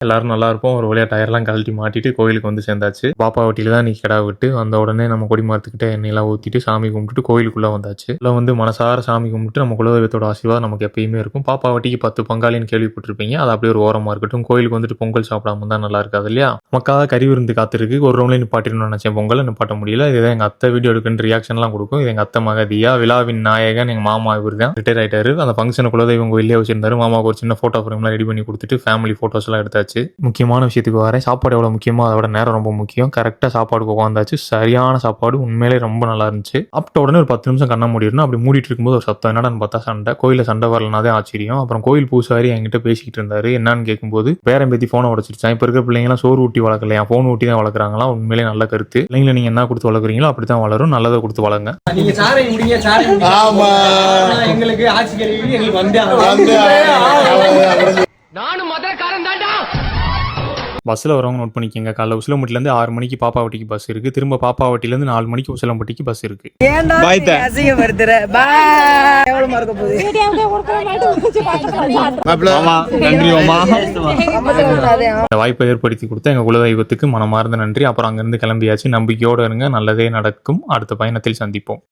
எல்லாரும் நல்லா இருப்போம். ஒரு வழியா டயர்லாம் கழட்டி மாட்டிட்டு கோயிலுக்கு வந்து சேர்ந்தாச்சு. பாப்பா வட்டியில தான் நீ கிடா விட்டு வந்த உடனே நம்ம கொடி மரத்துக்கிட்ட எண்ணெயெல்லாம் ஊற்றிட்டு சாமி கும்பிட்டுட்டு கோயிலுக்குள்ளே வந்தாச்சு. இல்லை வந்து மனசார சாமி கும்பிட்டு நம்ம குலதெய்வத்தோட ஆசீர்வாதம் நமக்கு எப்பயுமே இருக்கும். பாப்பா வட்டிக்கு 10 பங்காளின்னு கேள்விப்பட்டிருப்பீங்க. அது அப்படியே ஒரு ஓரமாக இருக்கட்டும். கோயிலுக்கு வந்துட்டு பொங்கல் சாப்பிடாம தான் நல்லா இருக்காது இல்லையா? நமக்காக கறி விருந்து காத்திருக்கு. ஒரு ரவுண்ட்ல நிப்பாட்டிடணும்னு நினைச்சேன், பொங்கலை நிப்பாட்ட முடியல. இதுதான் எங்கள் அத்தை வீடியோ எடுக்குன்னு ரியாக்ஷன்லாம் கொடுக்கும். இது எங்கள் அத்தை மகதியா, விழாவின் நாயகன் எங்கள் மாமா. இவர் தான் ரிட்டையர் ஆயிட்டாரு. அந்த ஃபங்க்ஷனை குலதெய்வம் கோயிலே வச்சிருந்தாரு. மாமாவுக்கு ஒரு சின்ன ஃபோட்டோ ஃப்ரேம்லாம் ரெடி பண்ணி கொடுத்துட்டு ஃபேமிலி ஃபோட்டோஸ் எல்லாம் எடுத்தாச்சு. முக்கியமான விஷயத்துக்கு வரேன். சாப்பாடு எவ்வளோ முக்கியமோ அதோட நேரம் ரொம்ப முக்கியம். கரெக்டாக சாப்பாடுக்கு உட்காந்தாச்சு. சரியான சாப்பாடு, உண்மையிலே ரொம்ப நல்லா இருந்துச்சு. சாப்பிட்ட உடனே ஒரு 10 நிமிஷம் கண்ண மூடிடணும். அப்படி மூடிட்டு இருக்கும்போது ஒரு சத்தம். என்னடான்னு பார்த்தா சண்டை. கோயிலில் சண்டை வரலனாதே ஆச்சரியம். அப்புறம் கோயில் பூசாரி என்கிட்ட பேசிக்கிட்டு இருந்தாரு. என்னன்னு கேட்கும்போது பேரம் பேத்தி ஃபோனை உடச்சிருச்சான். இப்போ இருக்கிற பிள்ளைங்களாம் சோறு ஊட்டி வளர்க்கலையா, ஃபோன் ஊட்டி தான் வளர்க்குறாங்களாம். உண்மையிலே நல்ல கருத்து. பிள்ளைங்களை நீங்கள் என்ன கொடுத்து வளர்க்குறீங்களோ அப்படி தான் வளரும். நல்லதை கொடுத்து வளங்க. நீங்க சாரை முடிங்க, எங்களுக்கு ஆட்சி கேள்வி எங்களுக்கு வந்து நானும் மதுரக்காரன் தாண்டா. பஸ்ஸில் வரவங்க நோட் பண்ணிக்கோங்க. காலைல உசிலம்பட்டிலேருந்து 6 மணிக்கு பாப்பாவட்டிக்கு பஸ் இருக்குது. திரும்ப பாப்பாவட்டிலேருந்து 4 மணிக்கு உசிலம்பட்டிக்கு பஸ் இருக்குது. இந்த வாய்ப்பை ஏற்படுத்தி கொடுத்த எங்கள் குலதெய்வத்துக்கு மனமார்ந்த நன்றி. அப்புறம் அங்கேருந்து கிளம்பியாச்சு. நம்பிக்கையோடு இருங்க, நல்லதே நடக்கும். அடுத்த பயணத்தில் சந்திப்போம்.